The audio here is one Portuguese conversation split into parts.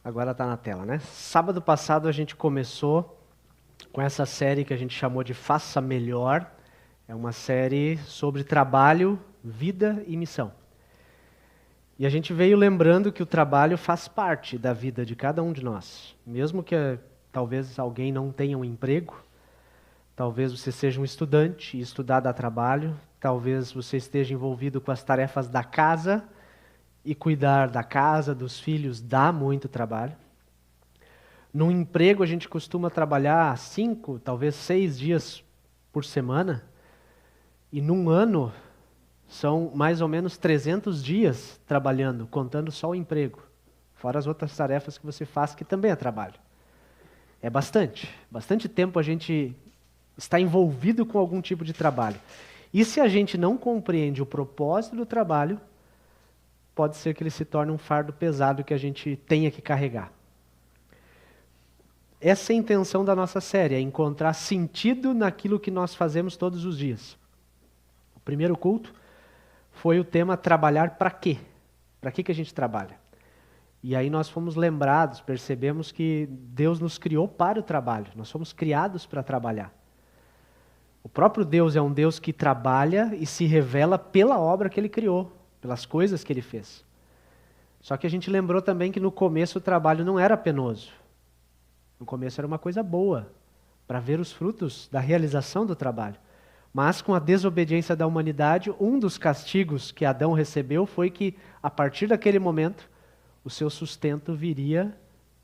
Agora está na tela, né? Sábado passado a gente começou com essa série que a gente chamou de Faça Melhor. É uma série sobre trabalho, vida e missão. E a gente veio lembrando que o trabalho faz parte da vida de cada um de nós. Mesmo que talvez alguém não tenha um emprego, talvez você seja um estudante e estudar dá trabalho, talvez você esteja envolvido com as tarefas da casa e cuidar da casa, dos filhos, dá muito trabalho. Num emprego a gente costuma trabalhar 5, talvez 6 dias por semana, e num ano são mais ou menos 300 dias trabalhando, contando só o emprego, fora as outras tarefas que você faz, que também é trabalho. É bastante tempo a gente está envolvido com algum tipo de trabalho. E se a gente não compreende o propósito do trabalho, pode ser que ele se torne um fardo pesado que a gente tenha que carregar. Essa é a intenção da nossa série, é encontrar sentido naquilo que nós fazemos todos os dias. O primeiro culto foi o tema trabalhar para quê? Para que a gente trabalha? E aí nós fomos lembrados, percebemos que Deus nos criou para o trabalho, nós fomos criados para trabalhar. O próprio Deus é um Deus que trabalha e se revela pela obra que Ele criou, pelas coisas que Ele fez. Só que a gente lembrou também que no começo o trabalho não era penoso. No começo era uma coisa boa, para ver os frutos da realização do trabalho. Mas com a desobediência da humanidade, um dos castigos que Adão recebeu foi que, a partir daquele momento, o seu sustento viria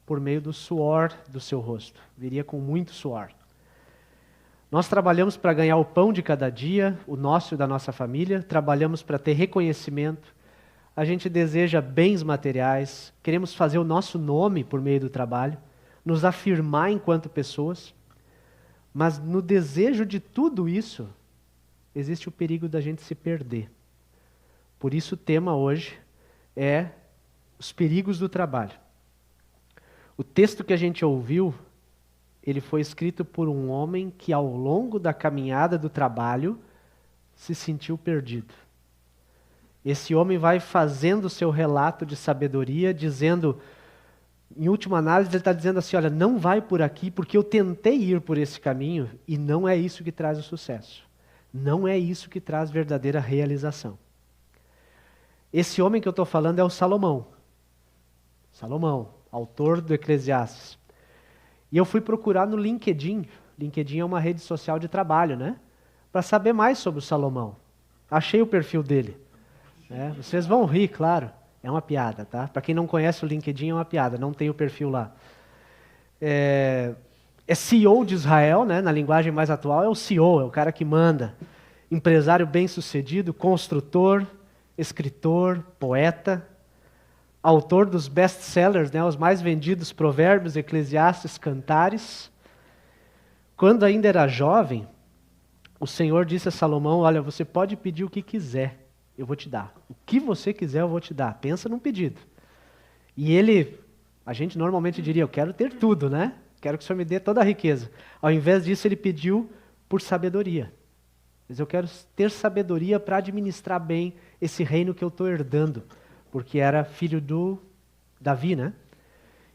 por meio do suor do seu rosto, viria com muito suor. Nós trabalhamos para ganhar o pão de cada dia, o nosso e da nossa família, trabalhamos para ter reconhecimento, a gente deseja bens materiais, queremos fazer o nosso nome por meio do trabalho, nos afirmar enquanto pessoas, mas no desejo de tudo isso, existe o perigo da gente se perder. Por isso o tema hoje é os perigos do trabalho. O texto que a gente ouviu, ele foi escrito por um homem que ao longo da caminhada do trabalho se sentiu perdido. Esse homem vai fazendo o seu relato de sabedoria, dizendo, em última análise, ele está dizendo assim, olha, não vai por aqui porque eu tentei ir por esse caminho e não é isso que traz o sucesso. Não é isso que traz verdadeira realização. Esse homem que eu estou falando é o Salomão. Salomão, autor do Eclesiastes. E eu fui procurar no LinkedIn. LinkedIn é uma rede social de trabalho, né? Para saber mais sobre o Salomão. Achei o perfil dele. Vocês vão rir, claro. É uma piada, tá? Para quem não conhece o LinkedIn, é uma piada. Não tem o perfil lá. É CEO de Israel, né? Na linguagem mais atual, é o CEO, é o cara que manda. Empresário bem-sucedido, construtor, escritor, poeta, autor dos best-sellers, né? Os mais vendidos Provérbios, Eclesiastes, Cantares. Quando ainda era jovem, o Senhor disse a Salomão, olha, você pode pedir o que quiser, eu vou te dar. O que você quiser, eu vou te dar. Pensa num pedido. E ele, a gente normalmente diria, eu quero ter tudo, né? Quero que o Senhor me dê toda a riqueza. Ao invés disso, ele pediu por sabedoria. Mas eu quero ter sabedoria para administrar bem esse reino que eu estou herdando. Porque era filho do Davi, né?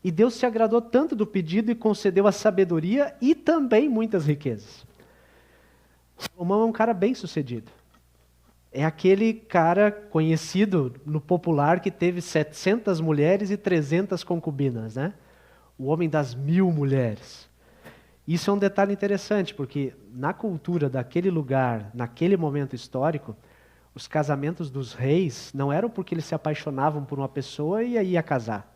E Deus se agradou tanto do pedido e concedeu a sabedoria e também muitas riquezas. Salomão é um cara bem sucedido. É aquele cara conhecido no popular que teve 700 mulheres e 300 concubinas, né? O homem das 1000 mulheres. Isso é um detalhe interessante, porque na cultura daquele lugar, naquele momento histórico, os casamentos dos reis não eram porque eles se apaixonavam por uma pessoa e aí ia casar.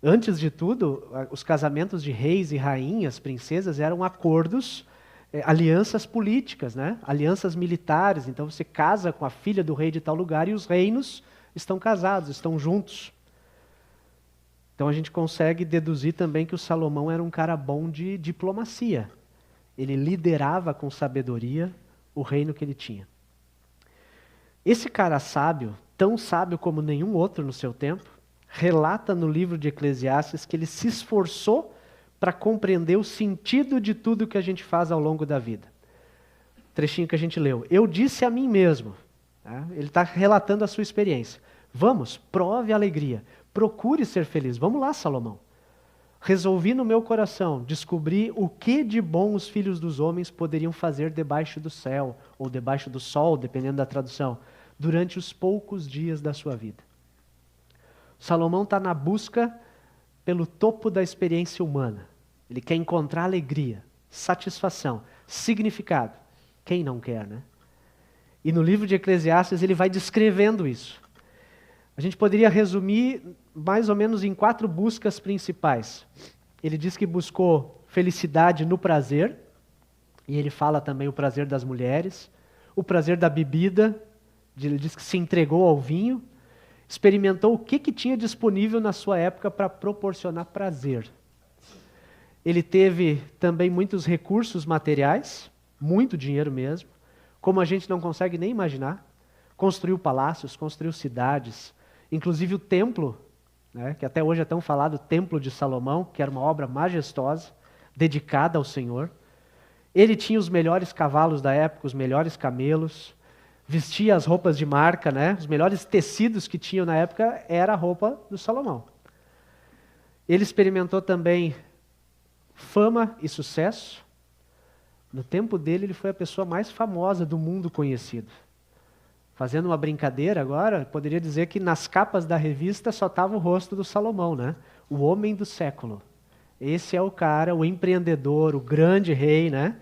Antes de tudo, os casamentos de reis e rainhas, princesas, eram acordos, alianças políticas, né? Alianças militares. Então você casa com a filha do rei de tal lugar e os reinos estão casados, estão juntos. Então a gente consegue deduzir também que o Salomão era um cara bom de diplomacia. Ele liderava com sabedoria o reino que ele tinha. Esse cara sábio, tão sábio como nenhum outro no seu tempo, relata no livro de Eclesiastes que ele se esforçou para compreender o sentido de tudo que a gente faz ao longo da vida. Trechinho que a gente leu. Eu disse a mim mesmo, ele está relatando a sua experiência. Vamos, prove a alegria, Procure ser feliz. Vamos lá, Salomão. Resolvi no meu coração descobrir o que de bom os filhos dos homens poderiam fazer debaixo do céu, ou debaixo do sol, dependendo da tradução, durante os poucos dias da sua vida. Salomão está na busca pelo topo da experiência humana. Ele quer encontrar alegria, satisfação, significado. Quem não quer, né? E no livro de Eclesiastes ele vai descrevendo isso. A gente poderia resumir mais ou menos em 4 buscas principais. Ele diz que buscou felicidade no prazer, e ele fala também o prazer das mulheres, o prazer da bebida, ele diz que se entregou ao vinho, experimentou o que tinha disponível na sua época para proporcionar prazer. Ele teve também muitos recursos materiais, muito dinheiro mesmo, como a gente não consegue nem imaginar. Construiu palácios, construiu cidades, inclusive o templo, né, que até hoje é tão falado, o Templo de Salomão, que era uma obra majestosa, dedicada ao Senhor. Ele tinha os melhores cavalos da época, os melhores camelos, vestia as roupas de marca, né, os melhores tecidos que tinham na época era a roupa do Salomão. Ele experimentou também fama e sucesso. No tempo dele, ele foi a pessoa mais famosa do mundo conhecido. Fazendo uma brincadeira agora, poderia dizer que nas capas da revista só estava o rosto do Salomão, né? O homem do século. Esse é o cara, o empreendedor, o grande rei, né?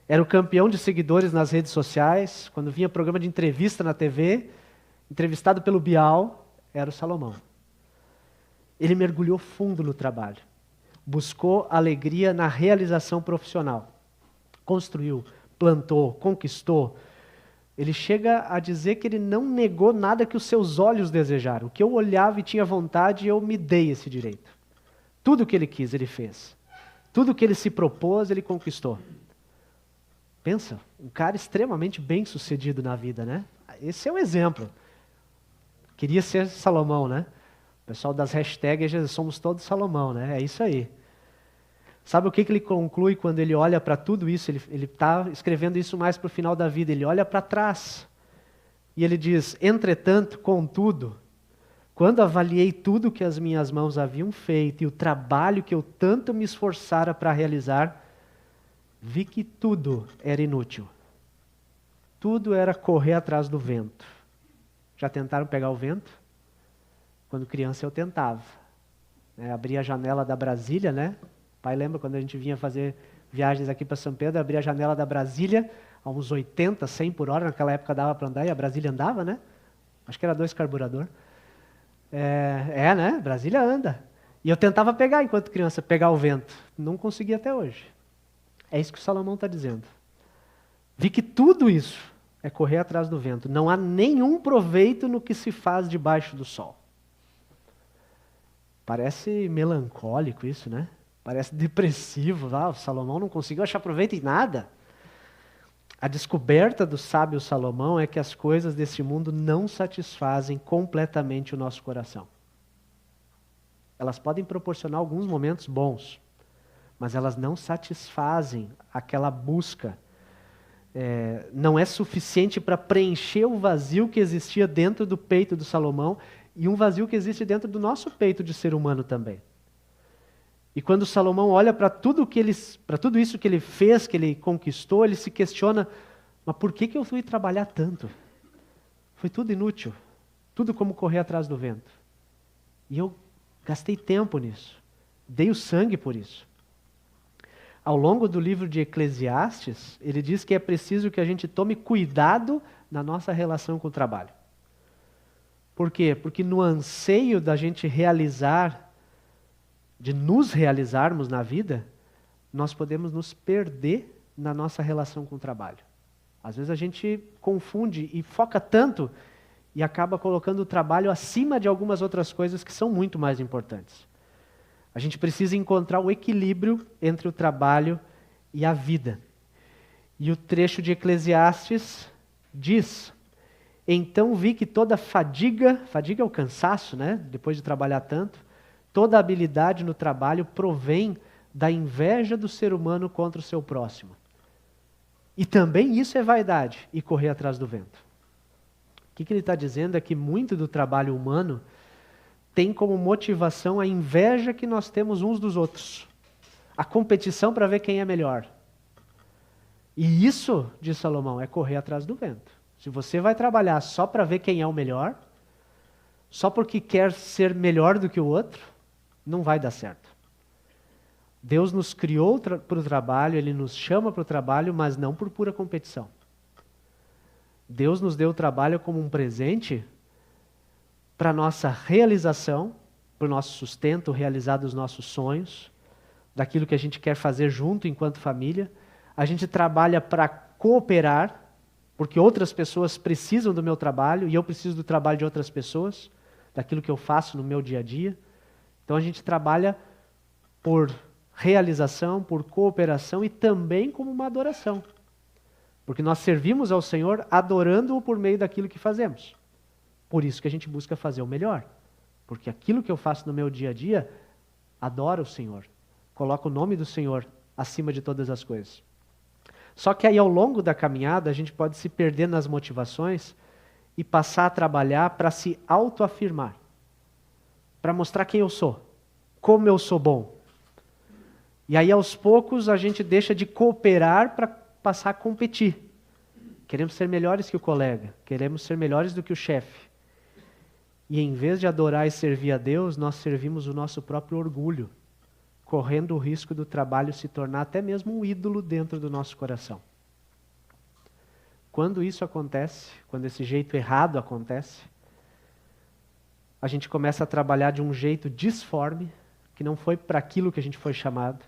Era o campeão de seguidores nas redes sociais. Quando vinha programa de entrevista na TV, entrevistado pelo Bial, era o Salomão. Ele mergulhou fundo no trabalho. Buscou alegria na realização profissional. Construiu, plantou, conquistou. Ele chega a dizer que ele não negou nada que os seus olhos desejaram. O que eu olhava e tinha vontade, eu me dei esse direito. Tudo o que ele quis, ele fez. Tudo o que ele se propôs, ele conquistou. Pensa, um cara extremamente bem-sucedido na vida, né? Esse é um exemplo. Queria ser Salomão, né? O pessoal das hashtags, somos todos Salomão, né? É isso aí. Sabe o que ele conclui quando ele olha para tudo isso? Ele está escrevendo isso mais para o final da vida. Ele olha para trás e ele diz: entretanto, contudo, quando avaliei tudo que as minhas mãos haviam feito e o trabalho que eu tanto me esforçara para realizar, vi que tudo era inútil. Tudo era correr atrás do vento. Já tentaram pegar o vento? Quando criança eu tentava. Abria a janela da Brasília, né? Pai lembra quando a gente vinha fazer viagens aqui para São Pedro, abria a janela da Brasília, a uns 80, 100 por hora, naquela época dava para andar, e a Brasília andava, né? Acho que era 2 carburador. Né? Brasília anda. E eu tentava pegar, enquanto criança, pegar o vento. Não consegui até hoje. É isso que o Salomão está dizendo. Vi que tudo isso é correr atrás do vento. Não há nenhum proveito no que se faz debaixo do sol. Parece melancólico isso, né? Parece depressivo. O Salomão não conseguiu achar proveito em nada. A descoberta do sábio Salomão é que as coisas desse mundo não satisfazem completamente o nosso coração. Elas podem proporcionar alguns momentos bons, mas elas não satisfazem aquela busca. Não é suficiente para preencher o vazio que existia dentro do peito do Salomão e um vazio que existe dentro do nosso peito de ser humano também. E quando Salomão olha para tudo isso que ele fez, que ele conquistou, ele se questiona: mas por que eu fui trabalhar tanto? Foi tudo inútil, tudo como correr atrás do vento. E eu gastei tempo nisso, dei o sangue por isso. Ao longo do livro de Eclesiastes, ele diz que é preciso que a gente tome cuidado na nossa relação com o trabalho. Por quê? Porque no anseio da gente de nos realizarmos na vida, nós podemos nos perder na nossa relação com o trabalho. Às vezes a gente confunde e foca tanto e acaba colocando o trabalho acima de algumas outras coisas que são muito mais importantes. A gente precisa encontrar o equilíbrio entre o trabalho e a vida. E o trecho de Eclesiastes diz: então vi que toda fadiga é o cansaço, né? Depois de trabalhar tanto, toda habilidade no trabalho provém da inveja do ser humano contra o seu próximo. E também isso é vaidade e correr atrás do vento. O que ele está dizendo é que muito do trabalho humano tem como motivação a inveja que nós temos uns dos outros. A competição para ver quem é melhor. E isso, diz Salomão, é correr atrás do vento. Se você vai trabalhar só para ver quem é o melhor, só porque quer ser melhor do que o outro, não vai dar certo. Deus nos criou para o trabalho, Ele nos chama para o trabalho, mas não por pura competição. Deus nos deu o trabalho como um presente para nossa realização, para o nosso sustento, realizar dos nossos sonhos, daquilo que a gente quer fazer junto enquanto família. A gente trabalha para cooperar, porque outras pessoas precisam do meu trabalho e eu preciso do trabalho de outras pessoas, daquilo que eu faço no meu dia a dia. Então a gente trabalha por realização, por cooperação e também como uma adoração. Porque nós servimos ao Senhor adorando-o por meio daquilo que fazemos. Por isso que a gente busca fazer o melhor. Porque aquilo que eu faço no meu dia a dia, adora o Senhor. Coloca o nome do Senhor acima de todas as coisas. Só que aí ao longo da caminhada a gente pode se perder nas motivações e passar a trabalhar para se autoafirmar. Para mostrar quem eu sou. Como eu sou bom. E aí aos poucos a gente deixa de cooperar para passar a competir. Queremos ser melhores que o colega. Queremos ser melhores do que o chefe. E em vez de adorar e servir a Deus, nós servimos o nosso próprio orgulho, correndo o risco do trabalho se tornar até mesmo um ídolo dentro do nosso coração. Quando isso acontece, quando esse jeito errado acontece, a gente começa a trabalhar de um jeito disforme, que não foi para aquilo que a gente foi chamado,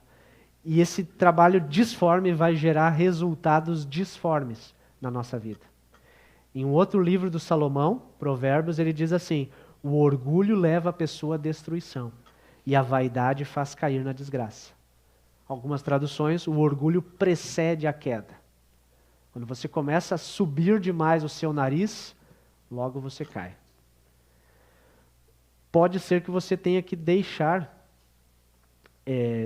e esse trabalho disforme vai gerar resultados disformes na nossa vida. Em um outro livro do Salomão, Provérbios, ele diz assim: o orgulho leva a pessoa à destruição e a vaidade faz cair na desgraça. Algumas traduções, o orgulho precede a queda. Quando você começa a subir demais o seu nariz, logo você cai. Pode ser que você tenha que deixar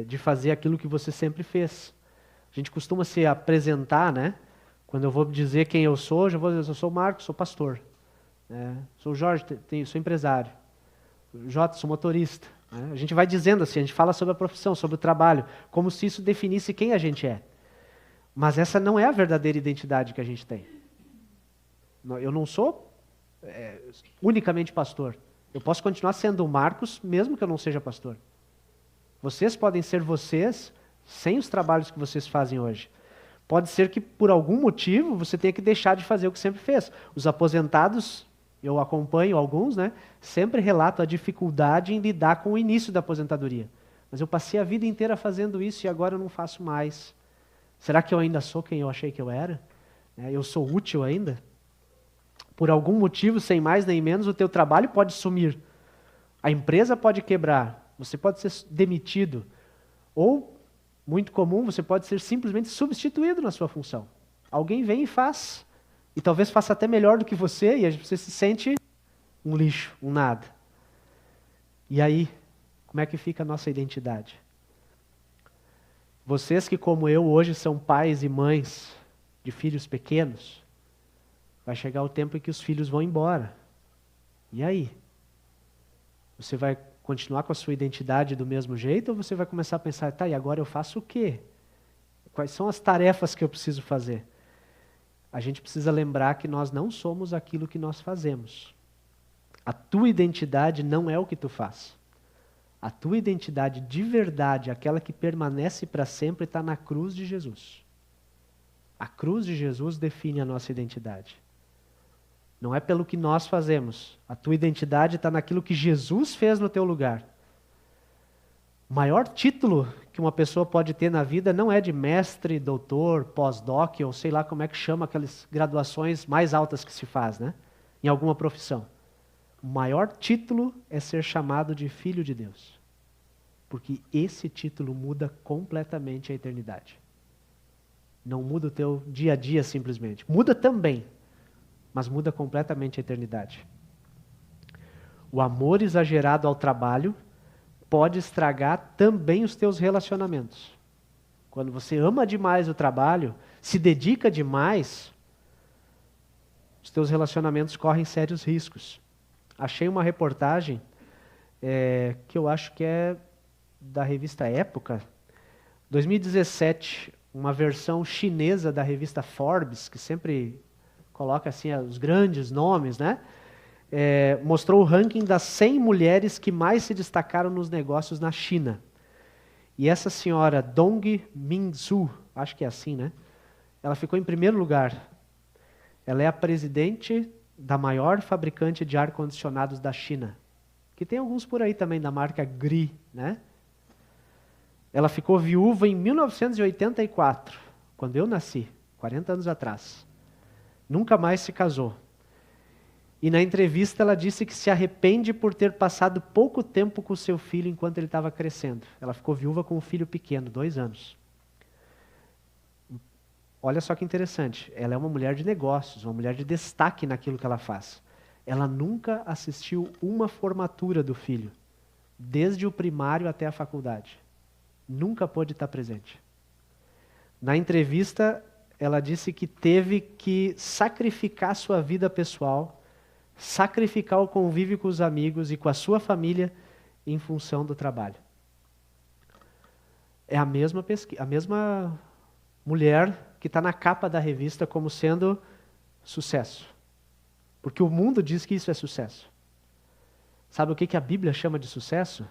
de fazer aquilo que você sempre fez. A gente costuma se apresentar, né? Quando eu vou dizer quem eu sou, eu sou o Marcos, sou pastor. Sou o Jorge, sou empresário. Jota, sou motorista. A gente vai dizendo assim, a gente fala sobre a profissão, sobre o trabalho, como se isso definisse quem a gente é. Mas essa não é a verdadeira identidade que a gente tem. Eu não sou unicamente pastor. Eu posso continuar sendo o Marcos, mesmo que eu não seja pastor. Vocês podem ser vocês, sem os trabalhos que vocês fazem hoje. Pode ser que, por algum motivo, você tenha que deixar de fazer o que sempre fez. Os aposentados, eu acompanho alguns, né? Sempre relatam a dificuldade em lidar com o início da aposentadoria. Mas eu passei a vida inteira fazendo isso e agora eu não faço mais. Será que eu ainda sou quem eu achei que eu era? Eu sou útil ainda? Por algum motivo, sem mais nem menos, o teu trabalho pode sumir. A empresa pode quebrar. Você pode ser demitido. Ou, muito comum, você pode ser simplesmente substituído na sua função. Alguém vem e faz. E talvez faça até melhor do que você, e você se sente um lixo, um nada. E aí, como é que fica a nossa identidade? Vocês que, como eu, hoje são pais e mães de filhos pequenos, vai chegar o tempo em que os filhos vão embora. E aí? Você vai continuar com a sua identidade do mesmo jeito ou você vai começar a pensar, tá, e agora eu faço o quê? Quais são as tarefas que eu preciso fazer? A gente precisa lembrar que nós não somos aquilo que nós fazemos. A tua identidade não é o que tu faz. A tua identidade de verdade, aquela que permanece para sempre, está na cruz de Jesus. A cruz de Jesus define a nossa identidade. Não é pelo que nós fazemos. A tua identidade está naquilo que Jesus fez no teu lugar. O maior título que uma pessoa pode ter na vida não é de mestre, doutor, pós-doc, ou sei lá como é que chama aquelas graduações mais altas que se faz, né? Em alguma profissão. O maior título é ser chamado de filho de Deus. Porque esse título muda completamente a eternidade. Não muda o teu dia a dia simplesmente. Muda também, mas muda completamente a eternidade. O amor exagerado ao trabalho pode estragar também os teus relacionamentos. Quando você ama demais o trabalho, se dedica demais, os teus relacionamentos correm sérios riscos. Achei uma reportagem que eu acho que é da revista Época. 2017, uma versão chinesa da revista Forbes, que sempre coloca assim os grandes nomes, né? Mostrou o ranking das 100 mulheres que mais se destacaram nos negócios na China. E essa senhora, Dong Minzu, acho que é assim, né? Ela ficou em primeiro lugar. Ela é a presidente da maior fabricante de ar-condicionados da China, que tem alguns por aí também da marca Gree, né? Ela ficou viúva em 1984, quando eu nasci, 40 anos atrás. Nunca mais se casou. E na entrevista ela disse que se arrepende por ter passado pouco tempo com seu filho enquanto ele estava crescendo. Ela ficou viúva com um filho pequeno, 2 anos. Olha só que interessante, ela é uma mulher de negócios, uma mulher de destaque naquilo que ela faz. Ela nunca assistiu uma formatura do filho, desde o primário até a faculdade. Nunca pôde estar presente. Na entrevista, ela disse que teve que sacrificar sua vida pessoal, sacrificar o convívio com os amigos e com a sua família em função do trabalho. É a mesma mulher que está na capa da revista como sendo sucesso. Porque o mundo diz que isso é sucesso. Sabe o que a Bíblia chama de sucesso?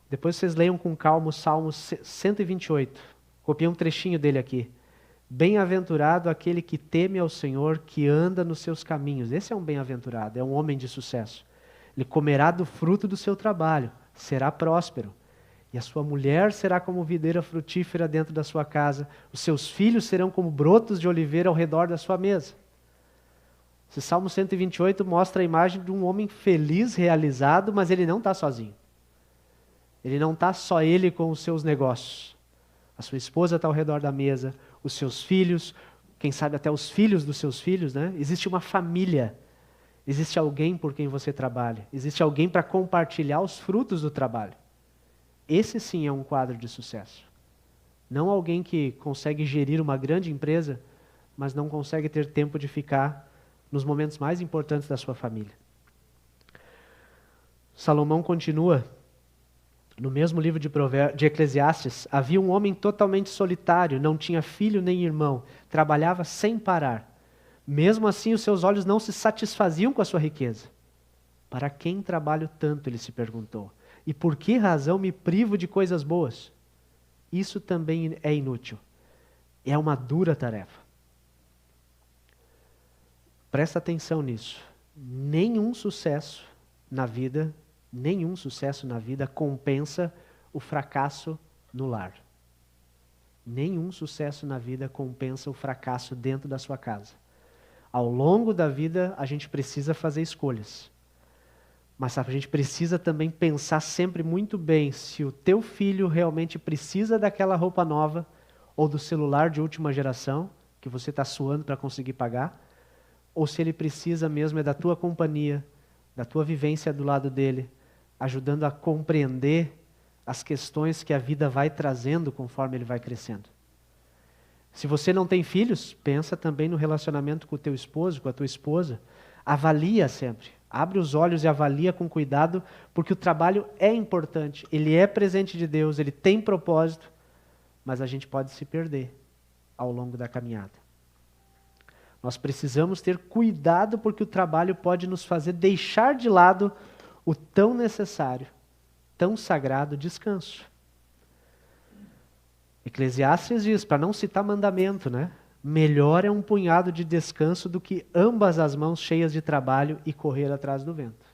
Depois vocês leiam com calma o Salmo 128. Copiei um trechinho dele aqui. Bem-aventurado aquele que teme ao Senhor, que anda nos seus caminhos. Esse é um bem-aventurado, é um homem de sucesso. Ele comerá do fruto do seu trabalho, será próspero. E a sua mulher será como videira frutífera dentro da sua casa. Os seus filhos serão como brotos de oliveira ao redor da sua mesa. Esse Salmo 128 mostra a imagem de um homem feliz, realizado, mas ele não está sozinho. Ele não está só ele com os seus negócios. A sua esposa está ao redor da mesa, os seus filhos, quem sabe até os filhos dos seus filhos, né? Existe uma família, existe alguém por quem você trabalha, existe alguém para compartilhar os frutos do trabalho. Esse sim é um quadro de sucesso. Não alguém que consegue gerir uma grande empresa, mas não consegue ter tempo de ficar nos momentos mais importantes da sua família. Salomão continua. No mesmo livro de Eclesiastes, havia um homem totalmente solitário, não tinha filho nem irmão, trabalhava sem parar. Mesmo assim, os seus olhos não se satisfaziam com a sua riqueza. Para quem trabalho tanto, ele se perguntou, e por que razão me privo de coisas boas? Isso também é inútil. É uma dura tarefa. Presta atenção nisso. Nenhum sucesso na vida compensa o fracasso no lar. Nenhum sucesso na vida compensa o fracasso dentro da sua casa. Ao longo da vida, a gente precisa fazer escolhas. Mas a gente precisa também pensar sempre muito bem se o teu filho realmente precisa daquela roupa nova ou do celular de última geração, que você está suando para conseguir pagar, ou se ele precisa mesmo da tua companhia, da tua vivência do lado dele, ajudando a compreender as questões que a vida vai trazendo conforme ele vai crescendo. Se você não tem filhos, pensa também no relacionamento com o teu esposo, com a tua esposa. Avalia sempre. Abre os olhos e avalia com cuidado, porque o trabalho é importante. Ele é presente de Deus, ele tem propósito, mas a gente pode se perder ao longo da caminhada. Nós precisamos ter cuidado, porque o trabalho pode nos fazer deixar de lado o tão necessário, tão sagrado descanso. Eclesiastes diz, para não citar mandamento, né? Melhor é um punhado de descanso do que ambas as mãos cheias de trabalho e correr atrás do vento.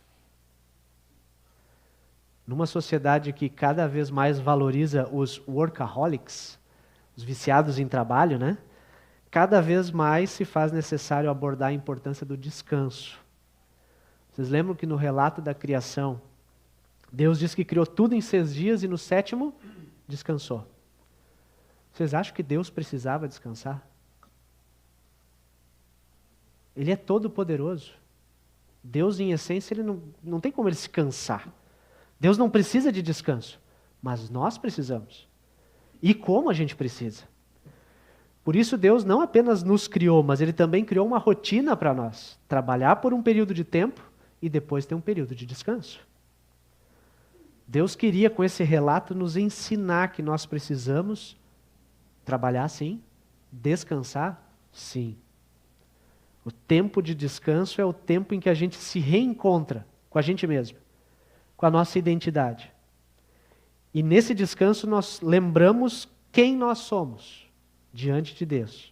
Numa sociedade que cada vez mais valoriza os workaholics, os viciados em trabalho, né? Cada vez mais se faz necessário abordar a importância do descanso. Vocês lembram que no relato da criação, Deus diz que criou tudo em 6 dias e no 7º descansou. Vocês acham que Deus precisava descansar? Ele é todo poderoso. Deus, em essência, ele não tem como ele se cansar. Deus não precisa de descanso, mas nós precisamos. E como a gente precisa. Por isso Deus não apenas nos criou, mas ele também criou uma rotina para nós. Trabalhar por um período de tempo e depois ter um período de descanso. Deus queria, com esse relato, nos ensinar que nós precisamos trabalhar, sim. Descansar, sim. O tempo de descanso é o tempo em que a gente se reencontra com a gente mesmo, com a nossa identidade. E nesse descanso nós lembramos quem nós somos diante de Deus.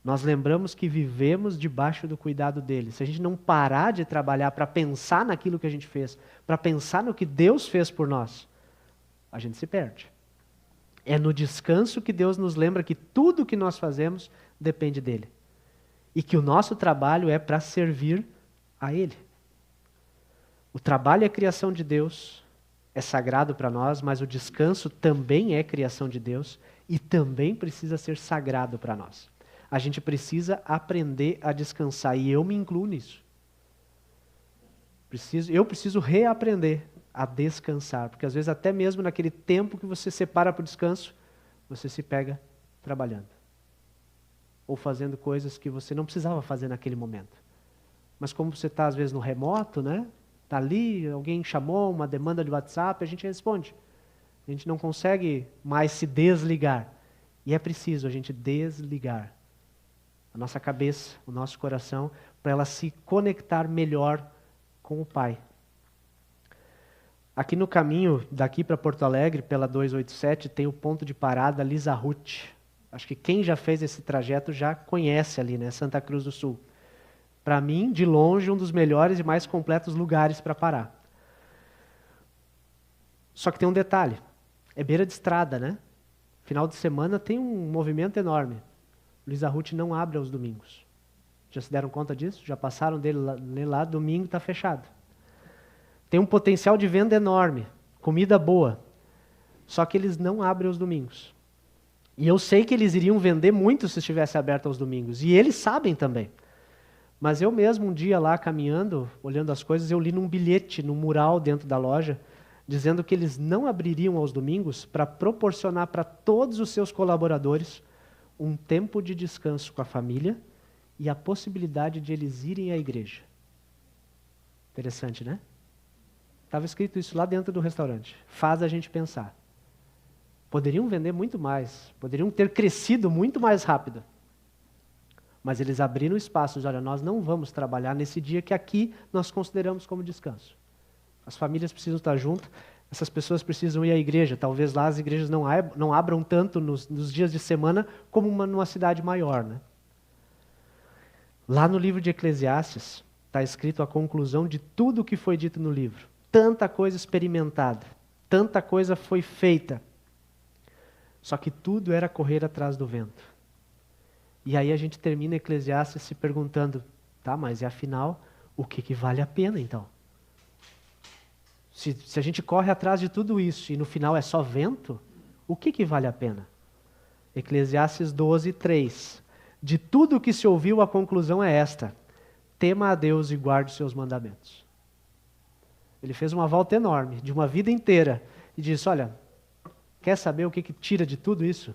Nós lembramos que vivemos debaixo do cuidado dele. Se a gente não parar de trabalhar para pensar naquilo que a gente fez, para pensar no que Deus fez por nós, a gente se perde. É no descanso que Deus nos lembra que tudo que nós fazemos depende dele. E que o nosso trabalho é para servir a ele. O trabalho é a criação de Deus, é sagrado para nós, mas o descanso também é criação de Deus e também precisa ser sagrado para nós. A gente precisa aprender a descansar, e eu me incluo nisso. Eu preciso reaprender a descansar, porque às vezes até mesmo naquele tempo que você separa para o descanso, você se pega trabalhando. Ou fazendo coisas que você não precisava fazer naquele momento. Mas como você está às vezes no remoto, né? Está ali, alguém chamou, uma demanda de WhatsApp, a gente responde. A gente não consegue mais se desligar. E é preciso a gente desligar a nossa cabeça, o nosso coração, para ela se conectar melhor com o Pai. Aqui no caminho, daqui para Porto Alegre, pela 287, tem o ponto de parada Lisa Ruth. Acho que quem já fez esse trajeto já conhece ali, né? Santa Cruz do Sul. Para mim, de longe, um dos melhores e mais completos lugares para parar. Só que tem um detalhe. É beira de estrada, né? Final de semana tem um movimento enorme. Lisa Ruth não abre aos domingos. Já se deram conta disso? Já passaram dele lá, domingo está fechado. Tem um potencial de venda enorme, comida boa. Só que eles não abrem aos domingos. E eu sei que eles iriam vender muito se estivesse aberto aos domingos. E eles sabem também. Mas eu mesmo, um dia lá caminhando, olhando as coisas, eu li num bilhete, num mural dentro da loja, dizendo que eles não abririam aos domingos para proporcionar para todos os seus colaboradores um tempo de descanso com a família e a possibilidade de eles irem à igreja. Interessante, né? Estava escrito isso lá dentro do restaurante. Faz a gente pensar. Poderiam vender muito mais, poderiam ter crescido muito mais rápido. Mas eles abriram espaços, olha, nós não vamos trabalhar nesse dia que aqui nós consideramos como descanso. As famílias precisam estar juntas, essas pessoas precisam ir à igreja. Talvez lá as igrejas não abram tanto nos dias de semana como numa cidade maior, né? Lá no livro de Eclesiastes está escrito a conclusão de tudo o que foi dito no livro. Tanta coisa experimentada, tanta coisa foi feita. Só que tudo era correr atrás do vento. E aí a gente termina Eclesiastes se perguntando, tá, mas e afinal, o que vale a pena então? Se a gente corre atrás de tudo isso e no final é só vento, o que vale a pena? Eclesiastes 12, 3. De tudo o que se ouviu, a conclusão é esta: tema a Deus e guarde os seus mandamentos. Ele fez uma volta enorme, de uma vida inteira, e disse, olha, quer saber o que tira de tudo isso?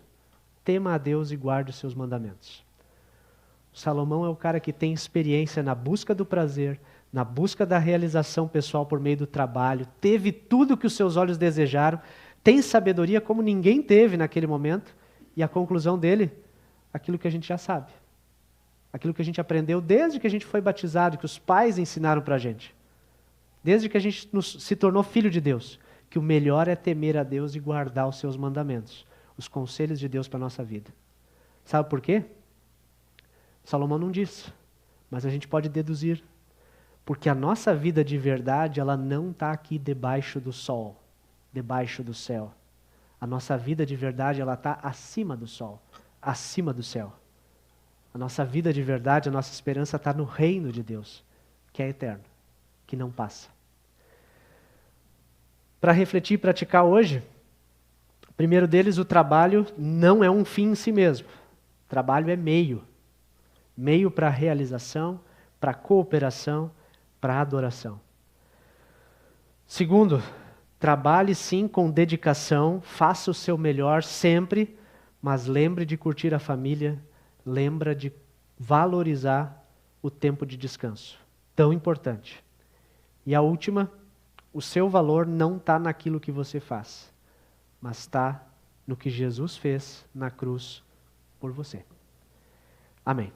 Tema a Deus e guarde os seus mandamentos. Salomão é o cara que tem experiência na busca do prazer, na busca da realização pessoal por meio do trabalho, teve tudo o que os seus olhos desejaram, tem sabedoria como ninguém teve naquele momento, e a conclusão dele, aquilo que a gente já sabe. Aquilo que a gente aprendeu desde que a gente foi batizado, que os pais ensinaram para a gente. Desde que a gente se tornou filho de Deus, que o melhor é temer a Deus e guardar os seus mandamentos, os conselhos de Deus para a nossa vida. Sabe por quê? Salomão não diz, mas a gente pode deduzir. Porque a nossa vida de verdade, ela não está aqui debaixo do sol, debaixo do céu. A nossa vida de verdade, ela está acima do sol, acima do céu. A nossa vida de verdade, a nossa esperança está no reino de Deus, que é eterno, que não passa. Para refletir e praticar hoje, o primeiro deles, o trabalho não é um fim em si mesmo. O trabalho é meio. Meio para a realização, para a cooperação, para a adoração. Segundo, trabalhe sim com dedicação, faça o seu melhor sempre, mas lembre de curtir a família, lembre de valorizar o tempo de descanso. Tão importante. E a última, O seu valor não está naquilo que você faz, mas está no que Jesus fez na cruz por você. Amém.